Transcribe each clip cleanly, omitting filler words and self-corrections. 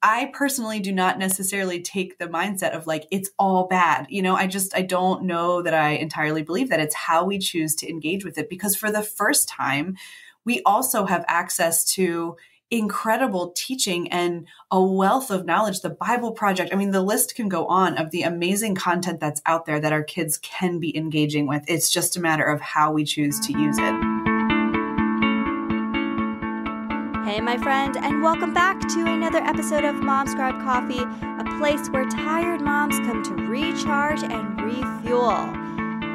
I personally do not necessarily take the mindset of like, it's all bad. I don't know that I entirely believe that. It's how we choose to engage with it, because for the first time, we also have access to incredible teaching and a wealth of knowledge. The Bible Project, I mean, the list can go on of the amazing content that's out there that our kids can be engaging with. It's just a matter of how we choose to use it. Hey, my friend, and welcome back to another episode of Mom's Scribe Coffee, a place where tired moms come to recharge and refuel.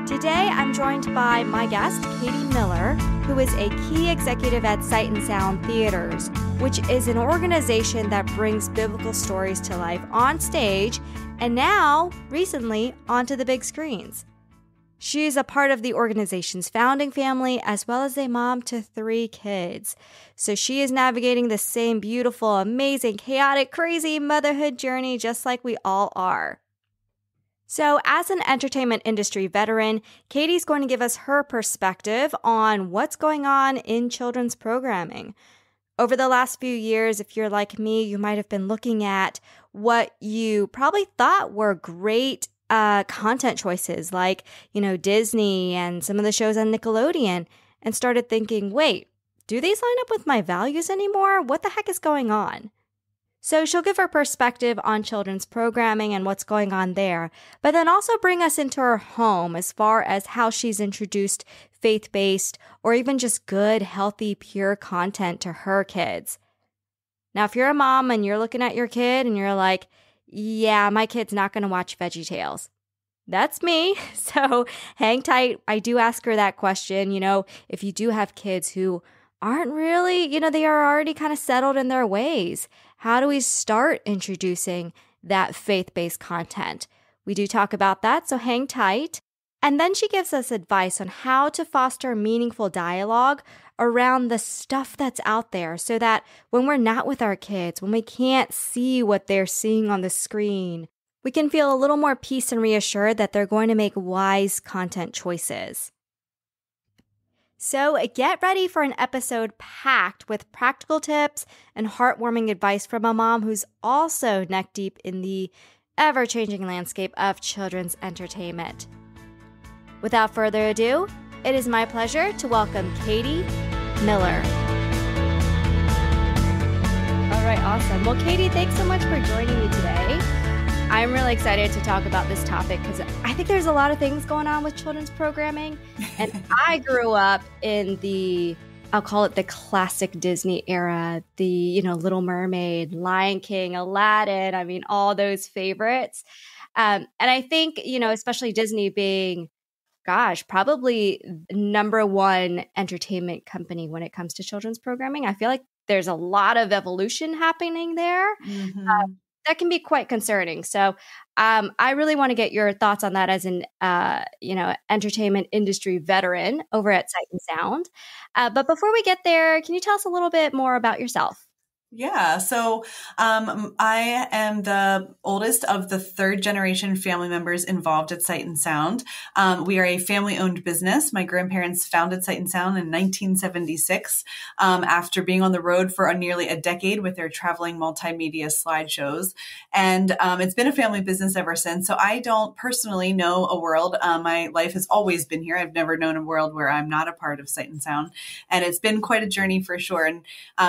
Today, I'm joined by my guest, Katie Miller, who is a key executive at Sight and Sound Theaters, which is an organization that brings biblical stories to life on stage and now, recently, onto the big screens. She is a part of the organization's founding family, as well as a mom to 3 kids. So she is navigating the same beautiful, amazing, chaotic, crazy motherhood journey just like we all are. So as an entertainment industry veteran, Katie's going to give us her perspective on what's going on in children's programming. Over the last few years, if you're like me, you might have been looking at what you probably thought were great content choices like, Disney and some of the shows on Nickelodeon, and started thinking, wait, do these line up with my values anymore? What the heck is going on? So she'll give her perspective on children's programming and what's going on there, but then also bring us into her home as far as how she's introduced faith-based or even just good, healthy, pure content to her kids. Now, if you're a mom and you're looking at your kid and you're like, yeah, my kid's not going to watch VeggieTales. That's me. So hang tight. I do ask her that question. If you do have kids who aren't really, they are already kind of settled in their ways, how do we start introducing that faith-based content? We do talk about that, so hang tight. And then she gives us advice on how to foster meaningful dialogue around the stuff that's out there so that when we're not with our kids, when we can't see what they're seeing on the screen, we can feel a little more peace and reassured that they're going to make wise content choices. So get ready for an episode packed with practical tips and heartwarming advice from a mom who's also neck deep in the ever-changing landscape of children's entertainment. Without further ado, it is my pleasure to welcome Katie Miller. All right, awesome. Well, Katie, thanks so much for joining me today. I'm really excited to talk about this topic because I think there's a lot of things going on with children's programming. And I grew up in I'll call it the classic Disney era, the, Little Mermaid, Lion King, Aladdin, all those favorites. And I think, especially Disney being probably number one entertainment company when it comes to children's programming. I feel like there's a lot of evolution happening there. Mm-hmm. That can be quite concerning. So I really want to get your thoughts on that as an, entertainment industry veteran over at Sight and Sound. But before we get there, can you tell us a little bit more about yourself? Yeah. So I am the oldest of the 3rd generation family members involved at Sight and Sound. We are a family-owned business. My grandparents founded Sight and Sound in 1976 after being on the road for nearly a decade with their traveling multimedia slideshows. And it's been a family business ever since. So I don't personally know a world. My life has always been here. I've never known a world where I'm not a part of Sight and Sound. And it's been quite a journey for sure. And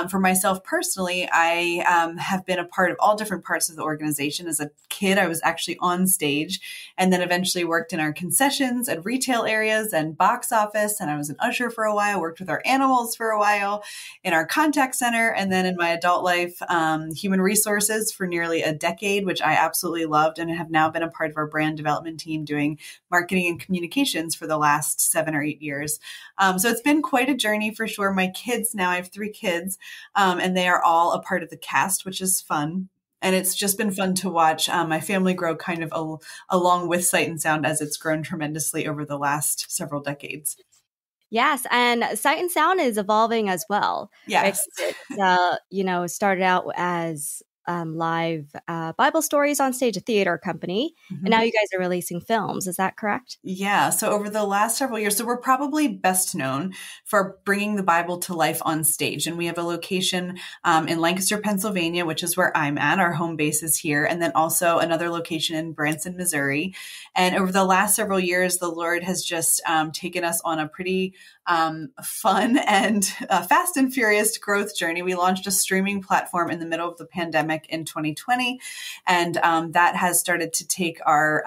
for myself personally, I have been a part of all different parts of the organization. As a kid, I was actually on stage and then eventually worked in our concessions and retail areas and box office. And I was an usher for a while, worked with our animals for a while in our contact center. And then in my adult life, human resources for nearly a decade, which I absolutely loved and have now been a part of our brand development team doing marketing and communications for the last 7 or 8 years. So it's been quite a journey for sure. My kids now, I have 3 kids, and they are all a part of the cast, which is fun. And it's just been fun to watch my family grow kind of along with Sight and Sound as it's grown tremendously over the last several decades. Yes, and Sight and Sound is evolving as well. Yes. It started out as live Bible stories on stage, a theater company. And now you guys are releasing films. Is that correct? Yeah. So over the last several years, so we're probably best known for bringing the Bible to life on stage. And we have a location in Lancaster, Pennsylvania, which is where I'm at. Our home base is here. And then also another location in Branson, Missouri. And over the last several years, the Lord has just taken us on a pretty fun and fast and furious growth journey. We launched a streaming platform in the middle of the pandemic in 2020. And that has started to take our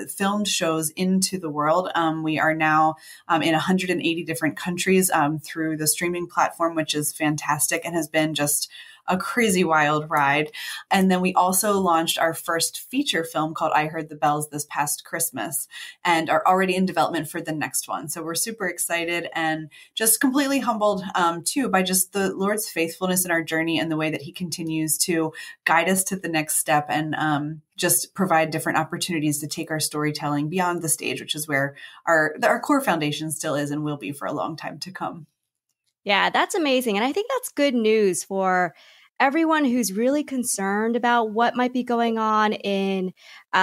filmed shows into the world. We are now in 180 different countries through the streaming platform, which is fantastic and has been just a crazy wild ride. And then we also launched our first feature film called I Heard the Bells this past Christmas and are already in development for the next one. So we're super excited and just completely humbled too by just the Lord's faithfulness in our journey and the way that he continues to guide us to the next step and just provide different opportunities to take our storytelling beyond the stage, which is where our core foundation still is and will be for a long time to come. Yeah, that's amazing. And I think that's good news for everyone who's really concerned about what might be going on in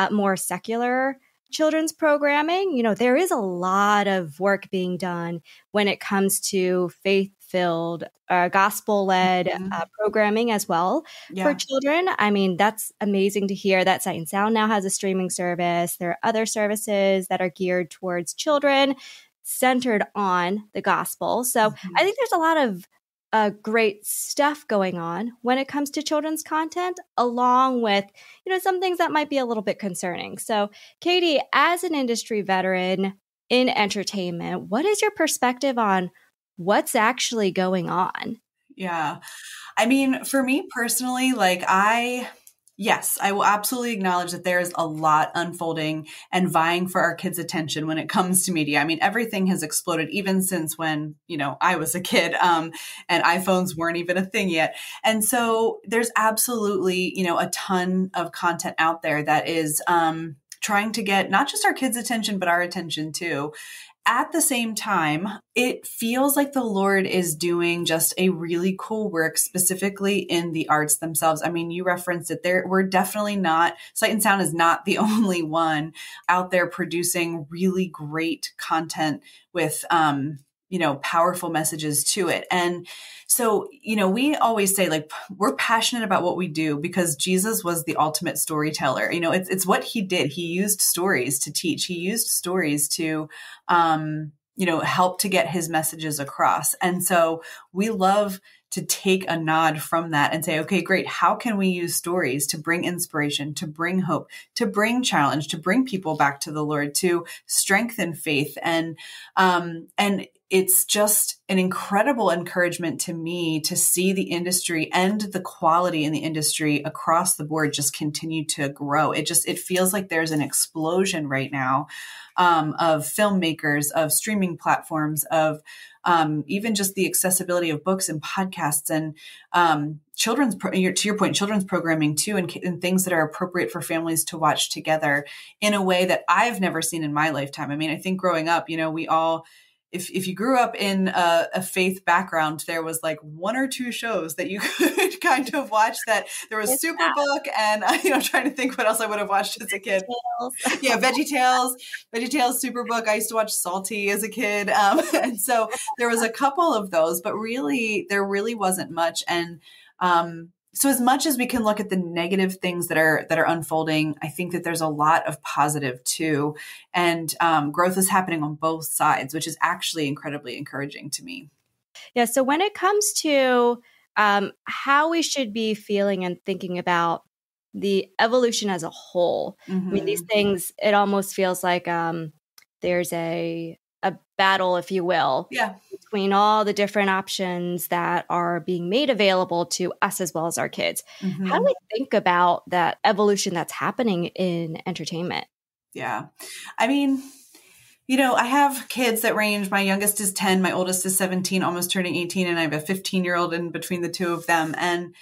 more secular children's programming. You know, there is a lot of work being done when it comes to faith-filled, gospel-led programming as well for children. I mean, that's amazing to hear that Sight and Sound now has a streaming service. There are other services that are geared towards children, centered on the gospel. So I think there's a lot of great stuff going on when it comes to children's content, along with, you know, some things that might be a little bit concerning. So Katie, as an industry veteran in entertainment, what is your perspective on what's actually going on? Yeah. I mean, for me personally, yes, I will absolutely acknowledge that there's a lot unfolding and vying for our kids' attention when it comes to media. I mean, everything has exploded even since when, you know, I was a kid, and iPhones weren't even a thing yet. And so there's absolutely, you know, a ton of content out there that is trying to get not just our kids' attention, but our attention too. At the same time, it feels like the Lord is doing just a really cool work, specifically in the arts themselves. I mean, you referenced it there. We're definitely not, Sight and Sound is not the only one out there producing really great content with, you know, powerful messages to it. And so, you know, we always say like, we're passionate about what we do because Jesus was the ultimate storyteller. You know, it's what he did. He used stories to teach. He used stories to, you know, help to get his messages across. And so we love to take a nod from that and say, okay, great. How can we use stories to bring inspiration, to bring hope, to bring challenge, to bring people back to the Lord, to strengthen faith? And it's just an incredible encouragement to me to see the industry and the quality in the industry across the board just continue to grow. It feels like there's an explosion right now of filmmakers, of streaming platforms, of even just the accessibility of books and podcasts and to your point, children's programming too, and things that are appropriate for families to watch together in a way that I've never seen in my lifetime. I mean, I think growing up, you know, we all, if you grew up in a faith background, there was like one or two shows that you could kind of watch. That there was Superbook, and you know, trying to think what else I would have watched as a kid. Yeah, VeggieTales, Superbook. I used to watch Salty as a kid, and so there was a couple of those, but really, there really wasn't much. And so as much as we can look at the negative things that are unfolding, I think that there's a lot of positive too. And growth is happening on both sides, which is actually incredibly encouraging to me. Yeah. So when it comes to how we should be feeling and thinking about the evolution as a whole, I mean, these things, it almost feels like there's a battle, if you will, between all the different options that are being made available to us as well as our kids. How do we think about that evolution that's happening in entertainment? Yeah. I mean, you know, I have kids that range. My youngest is 10, my oldest is 17, almost turning 18, and I have a 15-year-old in between the two of them. And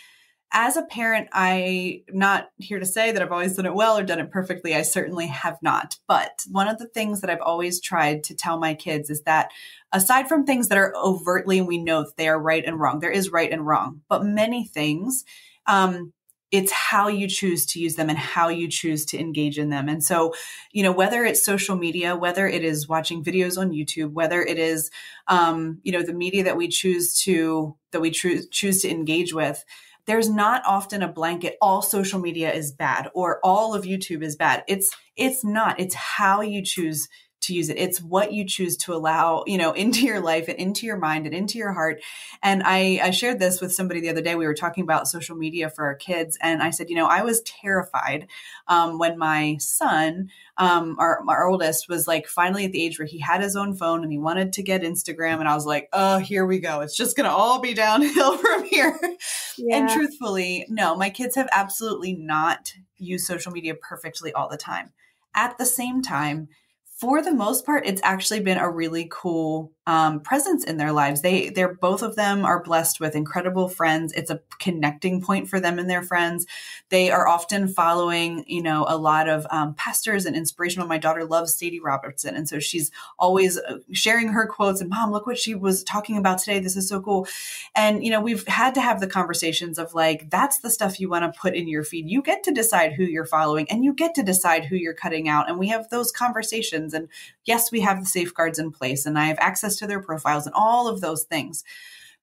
as a parent, I'm not here to say that I've always done it well or done it perfectly. I certainly have not. But one of the things that I've always tried to tell my kids is that aside from things that are overtly, and we know that they are right and wrong, there is right and wrong, but many things, it's how you choose to use them and how you choose to engage in them. And so, whether it's social media, whether it is watching videos on YouTube, whether it is, the media that we choose to engage with, there's not often a blanket, all social media is bad or all of YouTube is bad. It's not. It's how you choose to use it. It's what you choose to allow, into your life and into your mind and into your heart. And I shared this with somebody the other day. We were talking about social media for our kids. And I said, I was terrified when my son, our oldest, was like finally at the age where he had his own phone and he wanted to get Instagram. And I was like, oh, here we go. It's just going to all be downhill from here. Yeah. And truthfully, no, my kids have absolutely not used social media perfectly all the time. At the same time, for the most part, it's actually been a really cool presence in their lives. They're both of them are blessed with incredible friends. It's a connecting point for them and their friends. They are often following, a lot of pastors and inspirational. My daughter loves Sadie Robertson. And so she's always sharing her quotes and Mom, look what she was talking about today. This is so cool. And, we've had to have the conversations of like, that's the stuff you want to put in your feed. You get to decide who you're following and you get to decide who you're cutting out. And we have those conversations. And yes, we have the safeguards in place and I have access to their profiles and all of those things.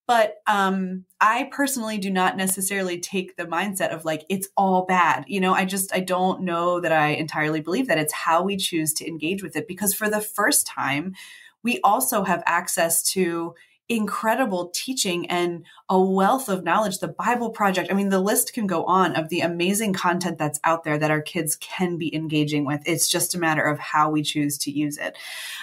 But I personally do not necessarily take the mindset of like, it's all bad. I don't know that I entirely believe that. It's how we choose to engage with it. Because for the first time, we also have access to incredible teaching and a wealth of knowledge. The Bible Project, the list can go on of the amazing content that's out there that our kids can be engaging with. It's just a matter of how we choose to use it.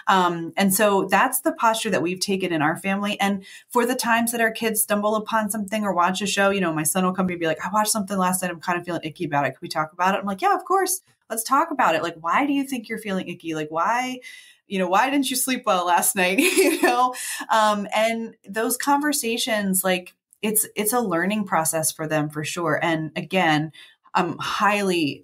And so that's the posture that we've taken in our family. And for the times that our kids stumble upon something or watch a show, my son will come to me and be like, I watched something last night. I'm kind of feeling icky about it. Can we talk about it? I'm like, yeah, of course. Let's talk about it. Like, why do you think you're feeling icky? Like, why didn't you sleep well last night? And those conversations, like it's a learning process for them for sure. And again, I'm highly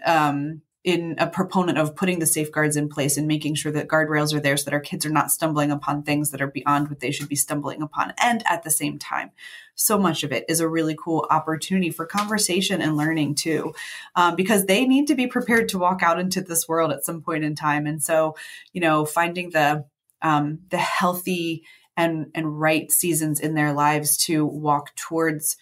in a proponent of putting the safeguards in place and making sure that guardrails are there so that our kids are not stumbling upon things that are beyond what they should be stumbling upon. And at the same time, so much of it is a really cool opportunity for conversation and learning too, because they need to be prepared to walk out into this world at some point in time. And so, finding the healthy and right seasons in their lives to walk towards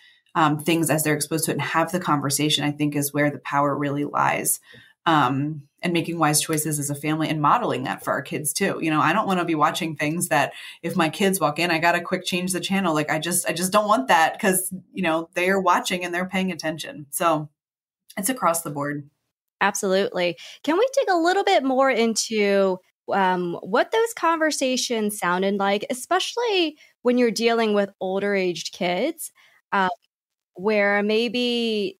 things as they're exposed to it and have the conversation, I think is where the power really lies. And making wise choices as a family and modeling that for our kids too. I don't want to be watching things that if my kids walk in, I got to quick change the channel. Like I just don't want that because, they are watching and they're paying attention. So it's across the board. Absolutely. Can we dig a little bit more into what those conversations sounded like, especially when you're dealing with older aged kids, where maybe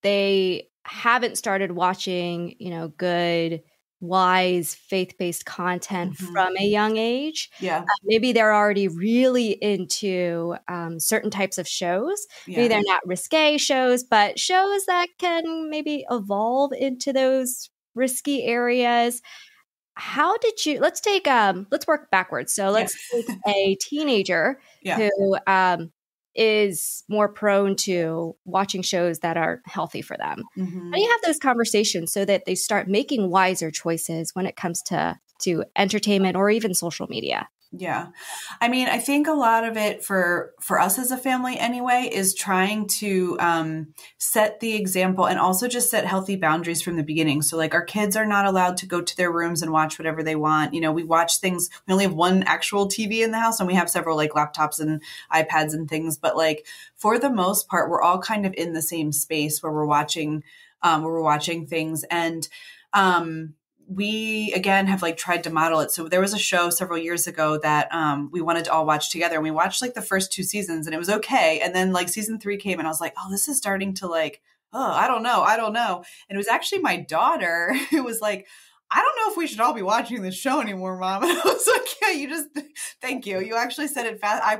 they haven't started watching, good, wise, faith-based content from a young age. Yeah. Maybe they're already really into certain types of shows. Yeah. Maybe they're not risque shows, but shows that can maybe evolve into those risky areas. How did you, let's work backwards. So let's take a teenager who is more prone to watching shows that are healthy for them. How do you have those conversations so that they start making wiser choices when it comes to entertainment or even social media? Yeah. I think a lot of it for us as a family anyway, is trying to set the example and also just set healthy boundaries from the beginning. So like our kids are not allowed to go to their rooms and watch whatever they want. We watch things, we only have one actual TV in the house and we have several like laptops and iPads and things. But like for the most part, we're all kind of in the same space where we're watching things. And, we, again, have like tried to model it. So there was a show several years ago that we wanted to all watch together. And we watched like the first 2 seasons and it was okay. And then like season 3 came and I was like, oh, this is starting to like, I don't know. And it was actually my daughter who was like, I don't know if we should all be watching this show anymore, Mom. And I was like, yeah, thank you. You actually said it fast. I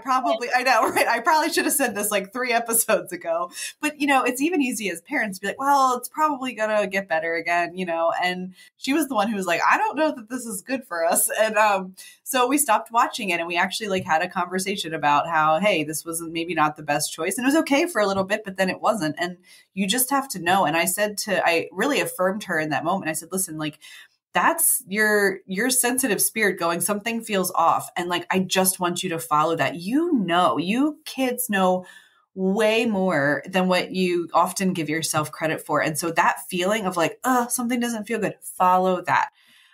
know, right? I probably should have said this like 3 episodes ago. But, it's even easy as parents to be like, well, it's probably going to get better again, and she was the one who was like, I don't know that this is good for us. And so we stopped watching it and we actually like had a conversation about how, hey, this wasn't maybe not the best choice. And it was okay for a little bit, but then it wasn't. And, you just have to know. And I really affirmed her in that moment. I said, listen, like, that's your sensitive spirit going, something feels off. And like, I just want you to follow that. You kids know way more than what you often give yourself credit for. And so that feeling of like, something doesn't feel good, follow that.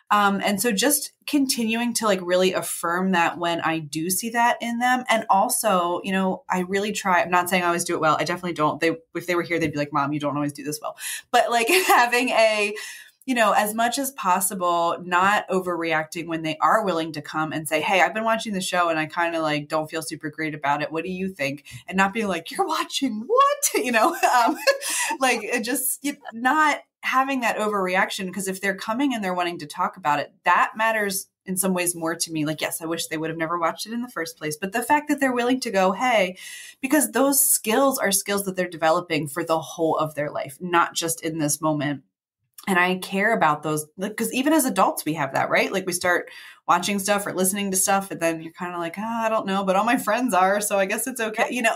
And so just continuing to like really affirm that when I do see that in them. And also, I really try, I'm not saying I always do it well. I definitely don't. If they were here, they'd be like, Mom, you don't always do this well. But like having as much as possible, not overreacting when they are willing to come and say, hey, I've been watching the show and I kind of like don't feel super great about it. What do you think? And not being like, you're watching what? Like not having that overreaction, because if they're coming and they're wanting to talk about it, that matters in some ways more to me. Like, yes, I wish they would have never watched it in the first place, but the fact that they're willing to go, hey, because those skills are skills that they're developing for the whole of their life, not just in this moment. And I care about those, because even as adults, we have that, right? Like we start watching stuff or listening to stuff, and then you're kind of like, I don't know, but all my friends are, so I guess it's okay. Even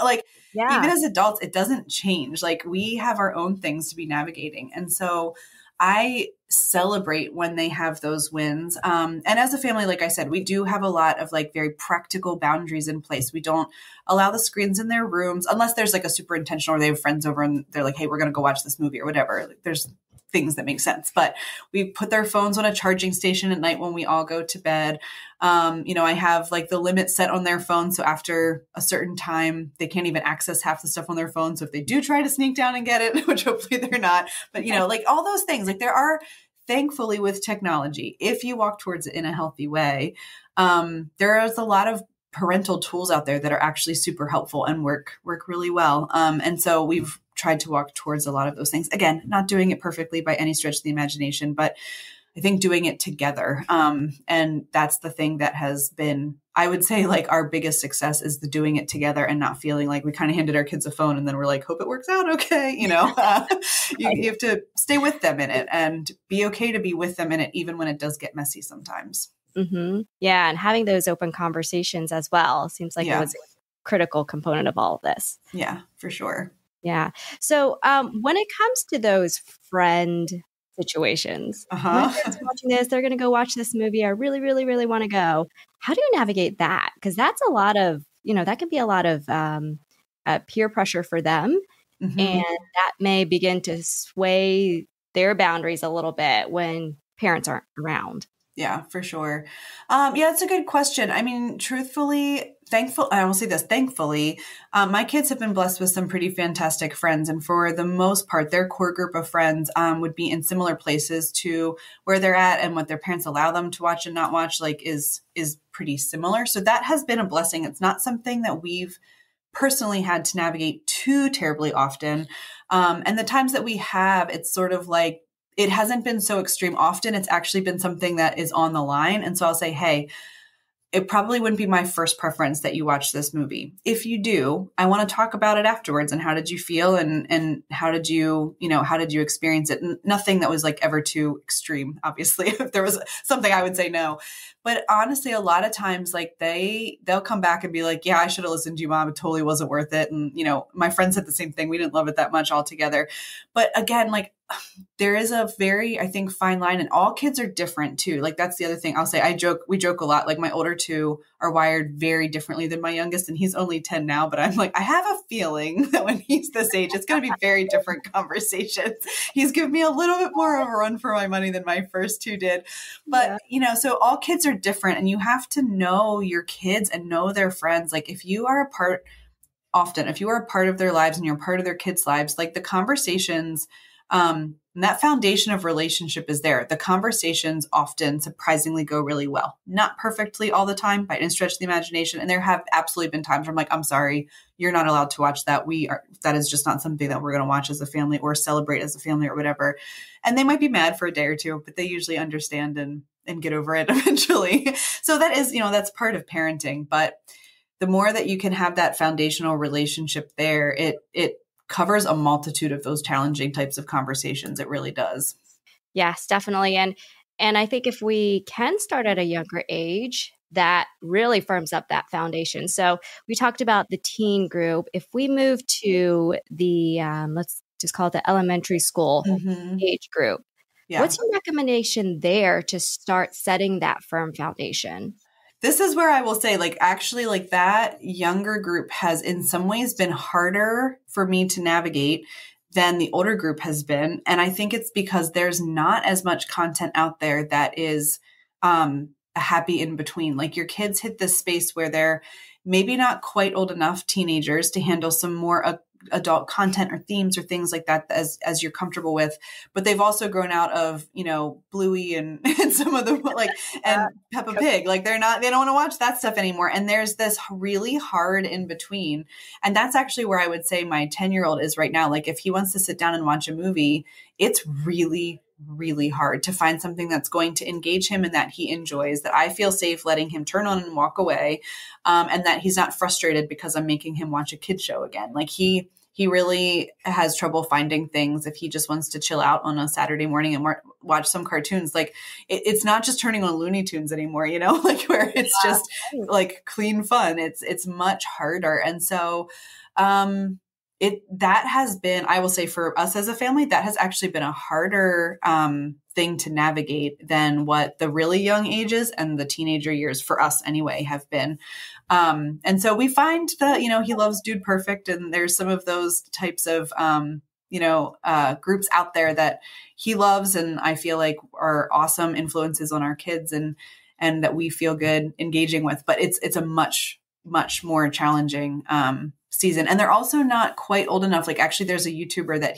as adults, it doesn't change. Like we have our own things to be navigating. And so I celebrate when they have those wins. And as a family, like I said, we do have a lot of like very practical boundaries in place. We don't allow the screens in their rooms unless there's like a super intentional, or they have friends over and they're like, hey, we're going to go watch this movie or whatever. Like, there's things that make sense, but we put their phones on a charging station at night when we all go to bed. I have like the limit set on their phone. So after a certain time, they can't even access half the stuff on their phone. So if they do try to sneak down and get it, which hopefully they're not, but like all those things, like there are, thankfully with technology, if you walk towards it in a healthy way, there is a lot of parental tools out there that are actually super helpful and work really well. And so we've tried to walk towards a lot of those things. Again, not doing it perfectly by any stretch of the imagination, but I think doing it together. And that's the thing that has been, I would say, like our biggest success is the doing it together and not feeling like we kind of handed our kids a phone and then we're like, hope it works out okay. You have to stay with them in it and be okay to be with them in it, even when it does get messy sometimes. Mm-hmm. Yeah. And having those open conversations as well seems like it was a critical component of all of this. Yeah, for sure. Yeah. So when it comes to those friend situations, my friend's watching this, they're going to go watch this movie. I really, really, really want to go. How do you navigate that? Because that's a lot of, that can be a lot of peer pressure for them. Mm-hmm. And that may begin to sway their boundaries a little bit when parents aren't around. Yeah, for sure. It's a good question. I mean, truthfully, I will say this, thankfully, my kids have been blessed with some pretty fantastic friends. And for the most part, their core group of friends would be in similar places to where they're at, and what their parents allow them to watch and not watch, like is pretty similar. So that has been a blessing. It's not something that we've personally had to navigate too terribly often. And the times that we have, it's sort of like, it hasn't been so extreme. Often it's actually been something that is on the line. And so I'll say, hey, it probably wouldn't be my first preference that you watch this movie. If you do, I want to talk about it afterwards. And how did you feel? And how did you experience it? Nothing that was like ever too extreme, obviously. If there was something, I would say no. But honestly, a lot of times, like they'll come back and be like, yeah, I should have listened to you, Mom. It totally wasn't worth it. And, my friend said the same thing. We didn't love it that much altogether. But again, like there is a very, I think, fine line, and all kids are different too. Like that's the other thing I'll say. We joke a lot. Like my older two are wired very differently than my youngest, and he's only 10 now, but I'm like, I have a feeling that when he's this age, it's going to be very different conversations. He's given me a little bit more of a run for my money than my first two did. But, so all kids are different, and you have to know your kids and know their friends. Like if you are a part of their lives and you're a part of their kids' lives, like the conversations, and that foundation of relationship is there. The conversations often surprisingly go really well. Not perfectly all the time by any stretch of the imagination. And there have absolutely been times where I'm like, I'm sorry, you're not allowed to watch that. That is just not something that we're going to watch as a family or celebrate as a family or whatever. And they might be mad for a day or two, but they usually understand and get over it eventually. So that is, that's part of parenting. But the more that you can have that foundational relationship there, it covers a multitude of those challenging types of conversations. It really does. Yes, definitely. And I think if we can start at a younger age, that really firms up that foundation. So we talked about the teen group. If we move to the, let's just call it the elementary school age group. Yeah. What's your recommendation there to start setting that firm foundation? This is where I will say, like, actually, like, that younger group has in some ways been harder for me to navigate than the older group has been. And I think it's because there's not as much content out there that is a happy in between. Like, your kids hit this space where they're maybe not quite old enough, teenagers, to handle some more adult content or themes or things like that as you're comfortable with, but they've also grown out of, Bluey and some of the and Peppa Pig. Like, they don't want to watch that stuff anymore. And there's this really hard in between. And that's actually where I would say my 10-year-old is right now. Like, if he wants to sit down and watch a movie, it's really, really hard to find something that's going to engage him and that he enjoys, that I feel safe letting him turn on and walk away. And that he's not frustrated because I'm making him watch a kid show again. Like, he really has trouble finding things if he just wants to chill out on a Saturday morning and watch some cartoons. Like, it's not just turning on Looney Tunes anymore, like, where it's just like clean fun. It's much harder. And so, that has been, I will say, for us as a family, that has actually been a harder thing to navigate than what the really young ages and the teenager years, for us anyway, have been. And so we find that, he loves Dude Perfect, and there's some of those types of, groups out there that he loves, and I feel like are awesome influences on our kids and that we feel good engaging with. But it's a much, much more challenging season. And they're also not quite old enough. Like, actually, there's a YouTuber that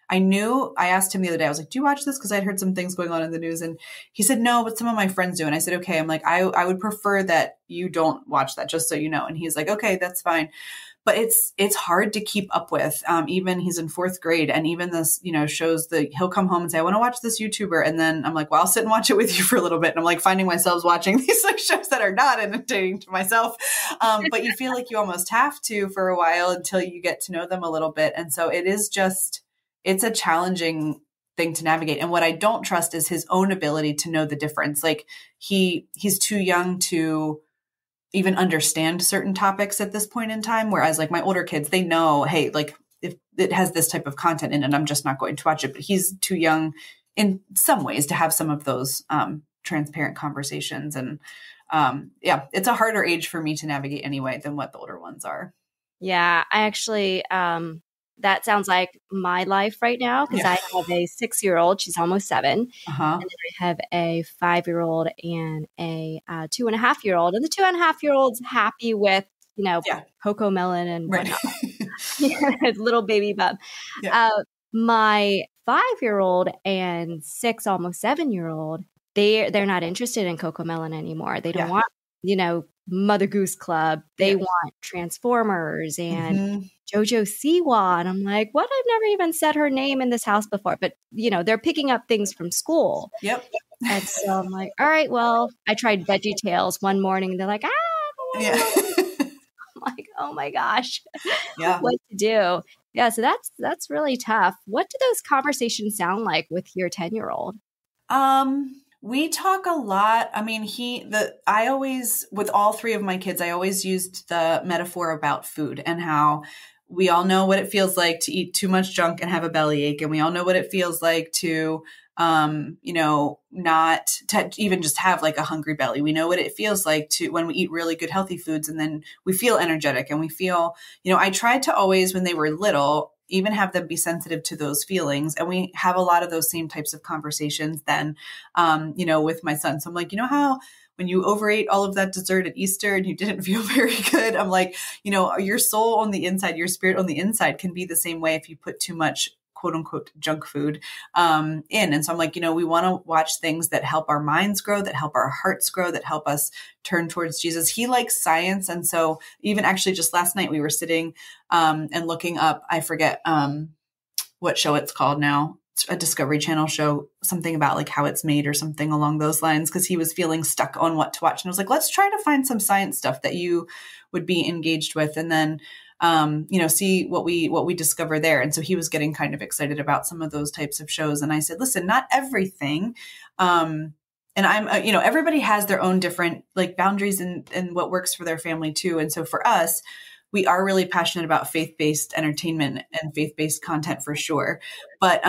I asked him the other day, I was like, do you watch this? Because I'd heard some things going on in the news. And he said, no, but some of my friends do. And I said, okay. I'm like, I would prefer that you don't watch that, just so you know. And he's like, okay, that's fine. But it's hard to keep up with. Even he's in 4th grade, and even this, shows that he'll come home and say, I want to watch this YouTuber. And then I'm like, well, I'll sit and watch it with you for a little bit. And I'm like finding myself watching these shows that are not entertaining to myself. But you feel like you almost have to for a while until you get to know them a little bit. And so it's a challenging thing to navigate. And what I don't trust is his own ability to know the difference. Like, he's too young to even understand certain topics at this point in time. Whereas, like, my older kids, they know, hey, like, if it has this type of content in it, I'm just not going to watch it. But he's too young in some ways to have some of those transparent conversations. And it's a harder age for me to navigate anyway than what the older ones are. Yeah, I actually, that sounds like my life right now, because I have a 6-year-old. She's almost 7. And then I have a 5-year-old and a 2.5-year-old. And the 2.5-year-old's happy with, Coco Melon and whatnot. Little baby bub. Yeah. My 5-year-old and 6, almost 7-year-old, they're not interested in Coco Melon anymore. They don't want, Mother Goose Club. They want Transformers and JoJo Siwa. And I'm like, what? I've never even said her name in this house before. But, they're picking up things from school. Yep. And so I'm like, all right, well, I tried Veggie Tales one morning. And they're like, yeah. I'm like, oh my gosh, what to do? Yeah. So that's really tough. What do those conversations sound like with your 10-year-old? We talk a lot. I mean, I always, with all 3 of my kids, I always used the metaphor about food and how we all know what it feels like to eat too much junk and have a bellyache. And we all know what it feels like to, not to even just have like a hungry belly. We know what it feels like to, when we eat really good, healthy foods, and then we feel energetic and we feel, I tried to always, when they were little, even have them be sensitive to those feelings. And we have a lot of those same types of conversations then, with my son. So I'm like, how when you overate all of that dessert at Easter and you didn't feel very good, I'm like, your soul on the inside, your spirit on the inside can be the same way if you put too much quote unquote junk food in. And so I'm like, we want to watch things that help our minds grow, that help our hearts grow, that help us turn towards Jesus. He likes science. And so even actually just last night we were sitting and looking up, I forget what show it's called now. It's a Discovery Channel show, something about like how it's made or something along those lines, because he was feeling stuck on what to watch. And I was like, let's try to find some science stuff that you would be engaged with. And then see what we discover there. And so he was getting kind of excited about some of those types of shows. And I said, listen, not everything. And I'm, everybody has their own different like boundaries and what works for their family too. And so for us, we are really passionate about faith-based entertainment and faith-based content for sure. But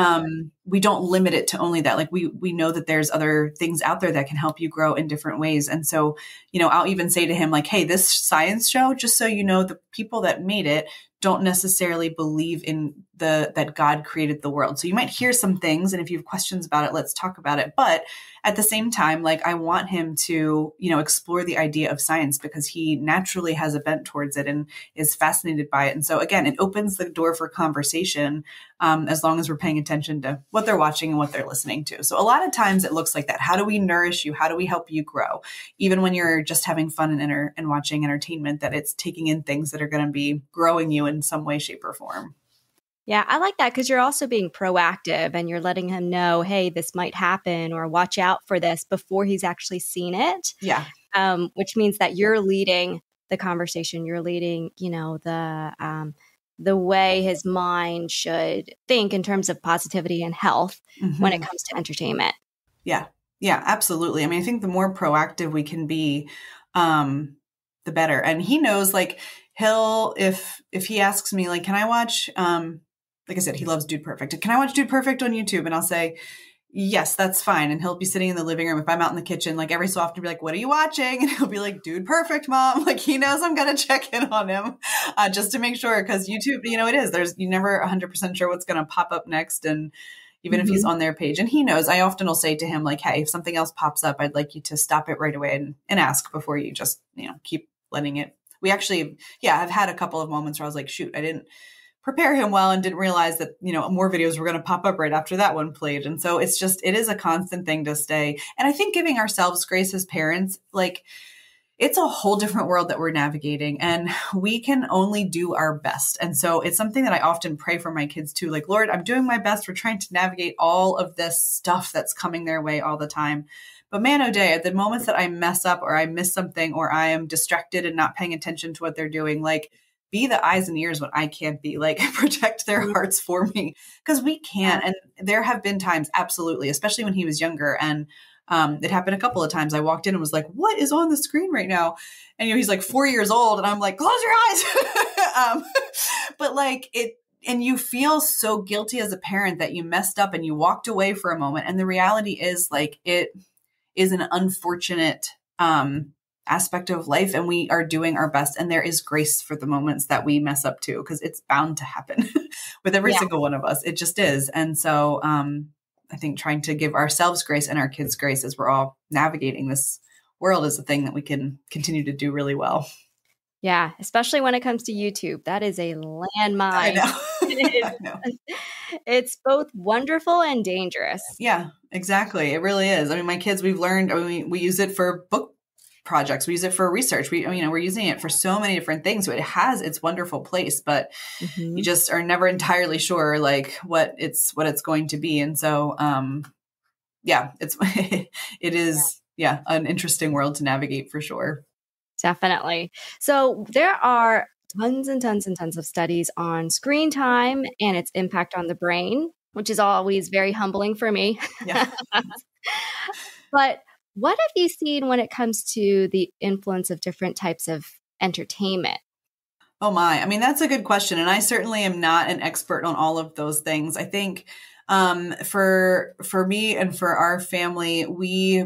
we don't limit it to only that. Like we know that there's other things out there that can help you grow in different ways. And so, I'll even say to him like, hey, this science show, just so you know, the people that made it don't necessarily believe in that God created the world. So you might hear some things, and if you have questions about it, let's talk about it. But at the same time, like I want him to, explore the idea of science because he naturally has a bent towards it and is fascinated by it. And so again, it opens the door for conversation as long as we're paying attention to what they're watching and what they're listening to. So a lot of times it looks like that. How do we nourish you? How do we help you grow? Even when you're just having fun and watching entertainment, that it's taking in things that are going to be growing you in some way, shape, or form. Yeah, I like that because you're also being proactive and you're letting him know, hey, this might happen or watch out for this before he's actually seen it. Yeah. Which means that you're leading the conversation. You're leading, the way his mind should think in terms of positivity and health when it comes to entertainment. Yeah. Yeah, absolutely. I mean, I think the more proactive we can be, the better. And he knows like if he asks me like, can I watch, like I said, he loves Dude Perfect. Can I watch Dude Perfect on YouTube? And I'll say, yes, that's fine. And he'll be sitting in the living room. If I'm out in the kitchen, like every so often be like, what are you watching? And he'll be like, Dude Perfect, Mom. Like he knows I'm going to check in on him just to make sure. Cause YouTube, it is, you're never 100% sure what's going to pop up next. And even if he's on their page and he knows, I often will say to him like, hey, if something else pops up, I'd like you to stop it right away and ask before you just, keep letting it. We actually, I've had a couple of moments where I was like, shoot, I didn't prepare him well and didn't realize that, more videos were going to pop up right after that one played. And so it is a constant thing to stay. And I think giving ourselves grace as parents, like it's a whole different world that we're navigating and we can only do our best. And so it's something that I often pray for my kids too. Like, Lord, I'm doing my best. We're trying to navigate all of this stuff that's coming their way all the time. But man, oh day, at the moments that I mess up or I miss something or I am distracted and not paying attention to what they're doing, like be the eyes and ears when I can't be, like protect their hearts for me because we can't. And there have been times, absolutely, especially when he was younger. And it happened a couple of times. I walked in and was like, what is on the screen right now? And he's like 4 years old and I'm like, close your eyes. But like and you feel so guilty as a parent that you messed up and you walked away for a moment. And the reality is like, it is an unfortunate, aspect of life and we are doing our best. And there is grace for the moments that we mess up too, because it's bound to happen with every single one of us. It just is. And so I think trying to give ourselves grace and our kids grace as we're all navigating this world is a thing that we can continue to do really well. Yeah, especially when it comes to YouTube. That is a landmine. I know. It's both wonderful and dangerous. Yeah, exactly. It really is. I mean, my kids, we've learned, we use it for book projects. We use it for research. We're using it for so many different things. So it has its wonderful place, but you just are never entirely sure like what it's going to be. And so, it is an interesting world to navigate for sure. Definitely. So there are tons and tons and tons of studies on screen time and its impact on the brain, which is always very humbling for me. Yeah. But what have you seen when it comes to the influence of different types of entertainment? Oh my, I mean, that's a good question. And I certainly am not an expert on all of those things. I think for me and for our family, we,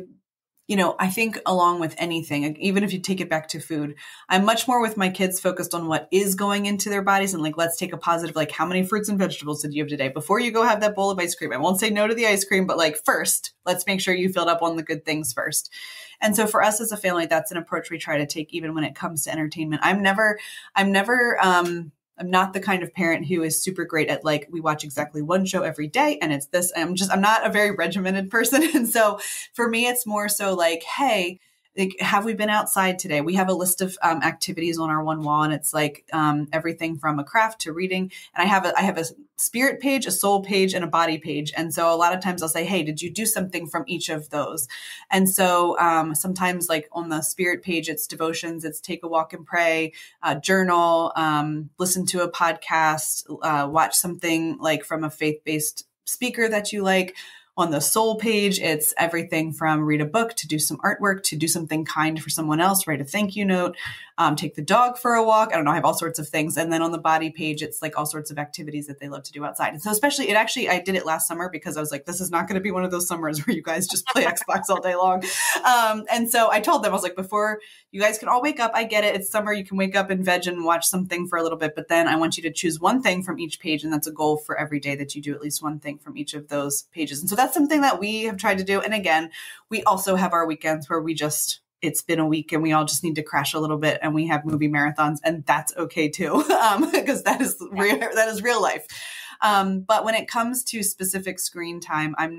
I think along with anything, even if you take it back to food, I'm much more with my kids focused on what is going into their bodies. And like, let's take a positive, like how many fruits and vegetables did you have today before you go have that bowl of ice cream? I won't say no to the ice cream, but like first, let's make sure you filled up on the good things first. And so for us as a family, that's an approach we try to take even when it comes to entertainment. I'm not the kind of parent who is super great at like, we watch exactly one show every day and it's this. I'm not a very regimented person. And so for me, it's more so like, hey, like, have we been outside today? We have a list of activities on our one wall and it's like everything from a craft to reading. And I have a spirit page, a soul page, and a body page. And so a lot of times I'll say, hey, did you do something from each of those? And so sometimes like on the spirit page, it's devotions, it's take a walk and pray, journal, listen to a podcast, watch something like from a faith-based speaker that you like. On the soul page, it's everything from read a book to do some artwork, to do something kind for someone else, write a thank you note, take the dog for a walk. I don't know. I have all sorts of things. And then on the body page, it's like all sorts of activities that they love to do outside. And so especially I did it last summer because I was like, this is not going to be one of those summers where you guys just play Xbox all day long. And so I told them, I was like, before you guys can all wake up, I get it. It's summer. You can wake up and veg and watch something for a little bit, but then I want you to choose one thing from each page. And that's a goal for every day that you do at least one thing from each of those pages. And so that's something that we have tried to do. And again, we also have our weekends where it's been a week and we all just need to crash a little bit and we have movie marathons, and that's okay too. Because that is real life. But when it comes to specific screen time, I'm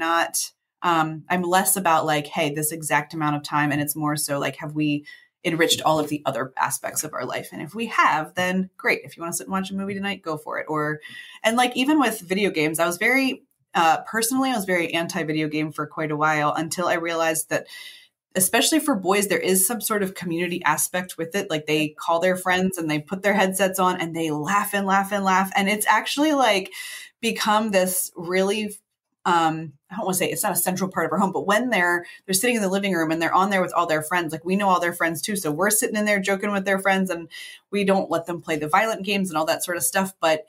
less about like, hey, this exact amount of time. And it's more so like, have we enriched all of the other aspects of our life? And if we have, then great. If you want to sit and watch a movie tonight, go for it. And like, even with video games, I was very anti-video game for quite a while until I realized that, especially for boys, there is some sort of community aspect with it. Like they call their friends and they put their headsets on and they laugh and laugh and laugh. And it's actually like become this really, I don't want to say it's not a central part of our home, but when they're sitting in the living room and they're on there with all their friends, like we know all their friends too. So we're sitting in there joking with their friends and we don't let them play the violent games and all that sort of stuff. But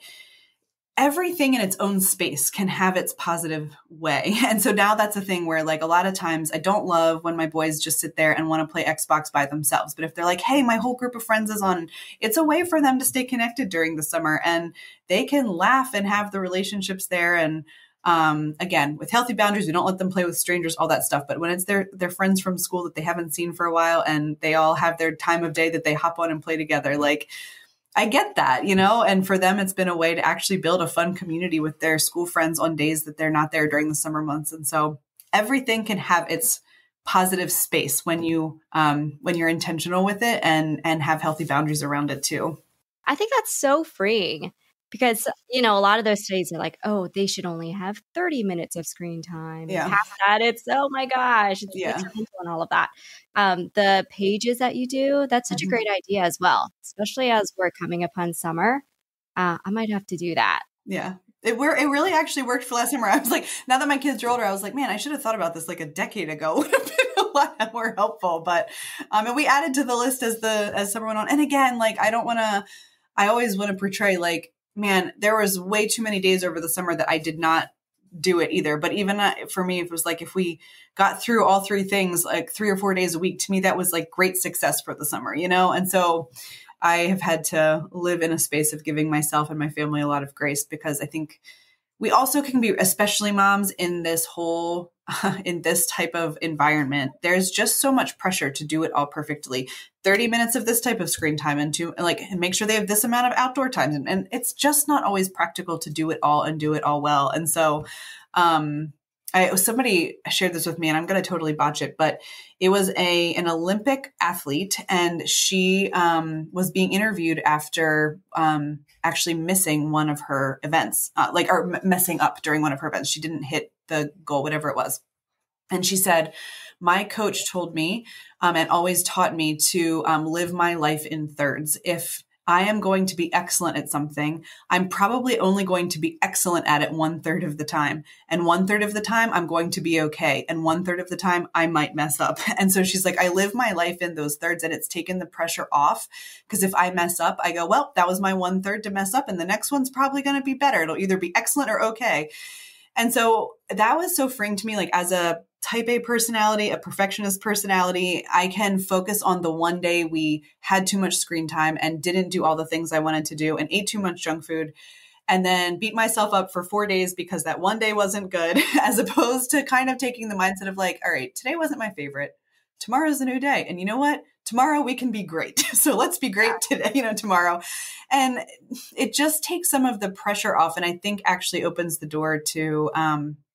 everything in its own space can have its positive way. And so now that's a thing where like a lot of times I don't love when my boys just sit there and want to play Xbox by themselves. But if they're like, hey, my whole group of friends is on, it's a way for them to stay connected during the summer and they can laugh and have the relationships there. And again, with healthy boundaries, we don't let them play with strangers, all that stuff. But when it's their friends from school that they haven't seen for a while and they all have their time of day that they hop on and play together, like I get that, and for them, it's been a way to actually build a fun community with their school friends on days that they're not there during the summer months. And so everything can have its positive space when you're intentional with it and have healthy boundaries around it too. I think that's so freeing because, a lot of those studies are like, oh, they should only have 30 minutes of screen time. Yeah. Past that, it's, oh my gosh, it's detrimental and all of that. The pages that you do, that's such a great idea as well, especially as we're coming upon summer. I might have to do that. Yeah. It really actually worked for last summer. I was like, now that my kids are older, I was like, man, I should have thought about this like a decade ago. It would have been a lot more helpful. But and we added to the list as summer went on. And again, like I always want to portray like, man, there was way too many days over the summer that I did not do it either. But even for me, it was like, if we got through all three things, like 3 or 4 days a week, to me, that was like great success for the summer, And so I have had to live in a space of giving myself and my family a lot of grace because I think we also can be, especially moms in this type of environment, there's just so much pressure to do it all perfectly. 30 minutes of this type of screen time and make sure they have this amount of outdoor time. And it's just not always practical to do it all and do it all well. And so, somebody shared this with me and I'm going to totally botch it, but it was an Olympic athlete and she, was being interviewed after, actually missing one of her events, or messing up during one of her events. She didn't hit the goal, whatever it was. And she said, my coach told me, and always taught me to, live my life in thirds. If I am going to be excellent at something, I'm probably only going to be excellent at it 1/3 of the time. And 1/3 of the time, I'm going to be okay. And 1/3 of the time, I might mess up. And so she's like, I live my life in those thirds and it's taken the pressure off. Because if I mess up, I go, well, that was my 1/3 to mess up. And the next one's probably going to be better. It'll either be excellent or okay. And so that was so freeing to me, like as a type A personality, a perfectionist personality, I can focus on the one day we had too much screen time and didn't do all the things I wanted to do and ate too much junk food and then beat myself up for 4 days because that one day wasn't good, as opposed to kind of taking the mindset of like, all right, today wasn't my favorite. Tomorrow's a new day. And you know what? Tomorrow we can be great. So let's be great today, tomorrow. And it just takes some of the pressure off. And I think actually opens the door to,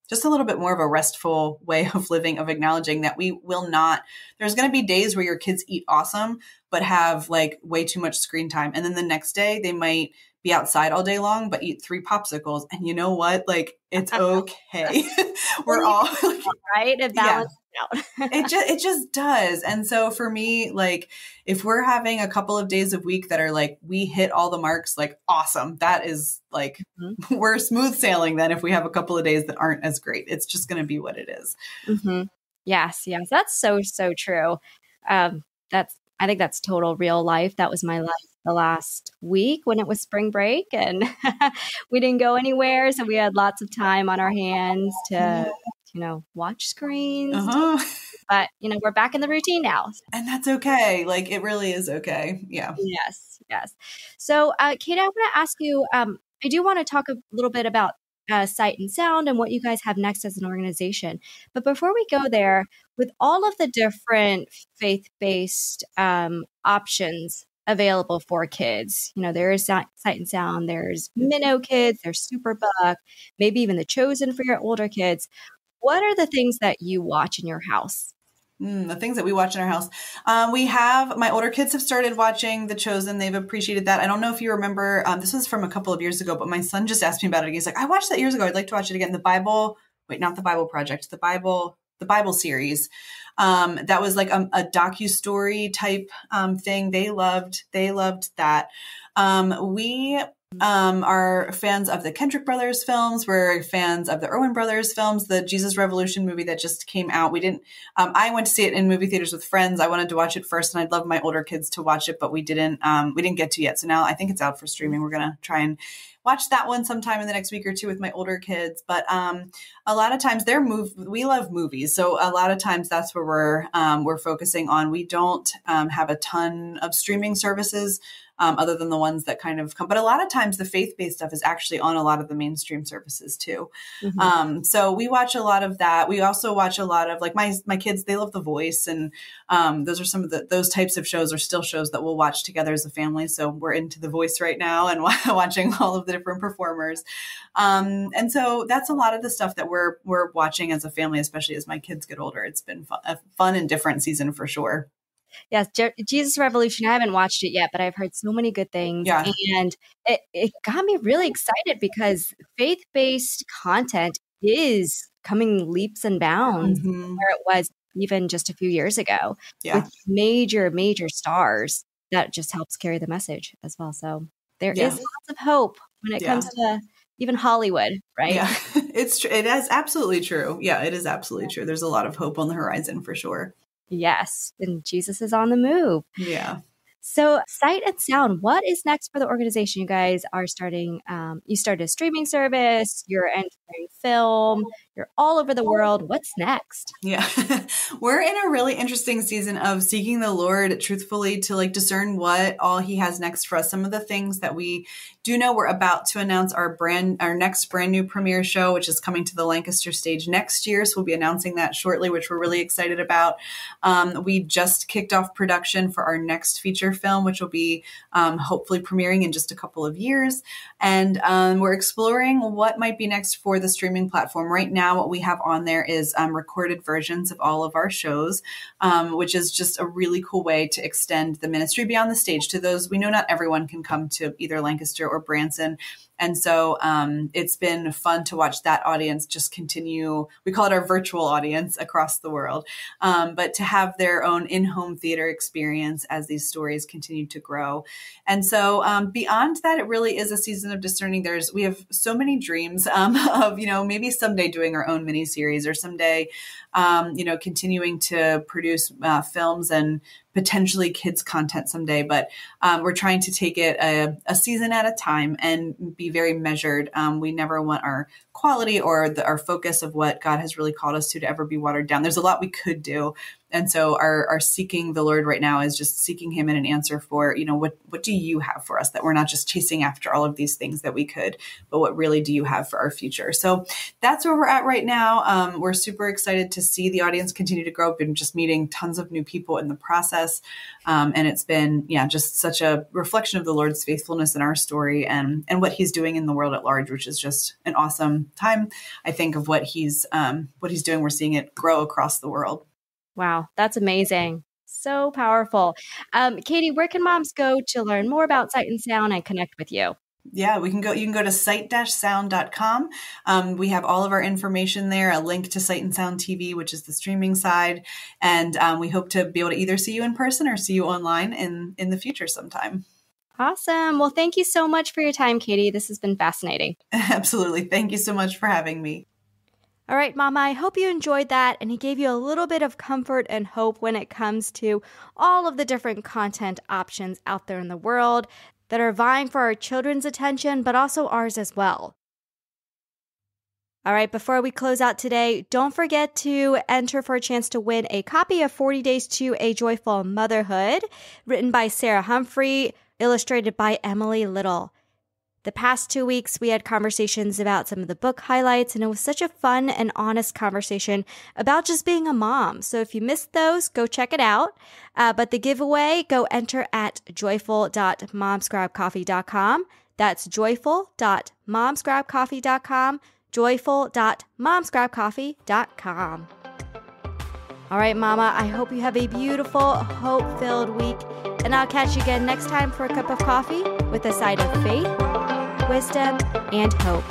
just a little bit more of a restful way of living, of acknowledging that we will not, there's going to be days where your kids eat awesome, but have like way too much screen time. And then the next day they might be outside all day long, but eat 3 popsicles. And you know what? Like, it's okay. We're all like, right. It balances out. It just does. And so for me, like, if we're having a couple of days a week that are like, we hit all the marks, like awesome. That is like, we're smooth sailing then if we have a couple of days that aren't as great. It's just going to be what it is. Mm-hmm. Yes. That's so true. I think that's total real life. That was my life the last week when it was spring break and we didn't go anywhere. So we had lots of time on our hands to, watch screens. Uh-huh. But, we're back in the routine now. And that's okay. Like, it really is okay. Yeah. Yes, yes. So, Kate, I want to ask you, I do want to talk a little bit about Sight and Sound and what you guys have next as an organization. But before we go there, with all of the different faith-based options available for kids, there is Sight and Sound, there's Minnow Kids, there's Superbuck, maybe even The Chosen for your older kids. What are the things that you watch in your house? The things that we watch in our house. My older kids have started watching The Chosen. They've appreciated that. I don't know if you remember, this was from a couple of years ago, but my son just asked me about it. He's like, I watched that years ago. I'd like to watch it again. Not the Bible Project, the Bible series. That was like a docu-story type thing. They loved that. We are fans of the Kendrick Brothers films. We're fans of the Erwin Brothers films, the Jesus Revolution movie that just came out. I went to see it in movie theaters with friends. I wanted to watch it first and I'd love my older kids to watch it, but we didn't get to yet. So now I think it's out for streaming. We're going to try and watch that one sometime in the next week or two with my older kids. But a lot of times we love movies. So a lot of times that's where we're focusing on. We don't have a ton of streaming services other than the ones that kind of come. But a lot of times the faith-based stuff is actually on a lot of the mainstream services too. Mm-hmm. So we watch a lot of that. We also watch a lot of, like, my kids, they love The Voice. And those are some of those types of shows are still shows that we'll watch together as a family. So we're into The Voice right now and watching all of the different performers. And so that's a lot of the stuff that we're watching as a family, especially as my kids get older. It's been a fun and different season for sure. Yes, Jesus Revolution. I haven't watched it yet, but I've heard so many good things. Yeah. And it got me really excited because faith-based content is coming leaps and bounds where it was even just a few years ago with major, major stars that just helps carry the message as well. So there is lots of hope when it comes to even Hollywood, right? Yeah, it is absolutely true. Yeah, it is absolutely true. There's a lot of hope on the horizon for sure. Yes. And Jesus is on the move. Yeah. So Sight and Sound, what is next for the organization? You guys are starting, you started a streaming service, you're entering film, you're all over the world. What's next? Yeah. We're in a really interesting season of seeking the Lord truthfully to discern what all he has next for us. Some of the things that we do know, we're about to announce our next brand new premiere show, which is coming to the Lancaster stage next year. So we'll be announcing that shortly, which we're really excited about. We just kicked off production for our next feature film, which will be hopefully premiering in just a couple of years. And we're exploring what might be next for the streaming platform. Right now, what we have on there is recorded versions of all of our shows, which is just a really cool way to extend the ministry beyond the stage to those. We know not everyone can come to either Lancaster or Branson. And so it's been fun to watch that audience just continue. We call it our virtual audience across the world, but to have their own in-home theater experience as these stories continue to grow. And so beyond that, it really is a season of discerning. We have so many dreams of, maybe someday doing our own miniseries or someday, continuing to produce films and potentially kids content someday, but we're trying to take it a season at a time and be very measured. We never want our quality or our focus of what God has really called us to ever be watered down. There's a lot we could do. And so our seeking the Lord right now is just seeking him in an answer for, what do you have for us, that we're not just chasing after all of these things that we could, but what really do you have for our future? So that's where we're at right now. We're super excited to see the audience continue to grow. Been just meeting tons of new people in the process. And it's been, just such a reflection of the Lord's faithfulness in our story and what he's doing in the world at large, which is just an awesome time. I think of what he's doing. We're seeing it grow across the world. Wow, that's amazing. So powerful. Katie, where can moms go to learn more about Sight and Sound and connect with you? Yeah, you can go to sight-sound.com. We have all of our information there, a link to Sight and Sound TV, which is the streaming side. And we hope to be able to either see you in person or see you online in the future sometime. Awesome. Well, thank you so much for your time, Katie. This has been fascinating. Absolutely. Thank you so much for having me. All right, Mama, I hope you enjoyed that and he gave you a little bit of comfort and hope when it comes to all of the different content options out there in the world that are vying for our children's attention, but also ours as well. All right, before we close out today, don't forget to enter for a chance to win a copy of 40 Days to a Joyful Motherhood, written by Sarah Humphrey, illustrated by Emily Little. The past 2 weeks, we had conversations about some of the book highlights, and it was such a fun and honest conversation about just being a mom. So if you missed those, go check it out. But the giveaway, go enter at joyful.momscribecoffee.com. That's joyful.momscribecoffee.com, joyful.momscribecoffee.com. All right, Mama, I hope you have a beautiful, hope-filled week, and I'll catch you again next time for a cup of coffee with a side of faith, wisdom, and hope.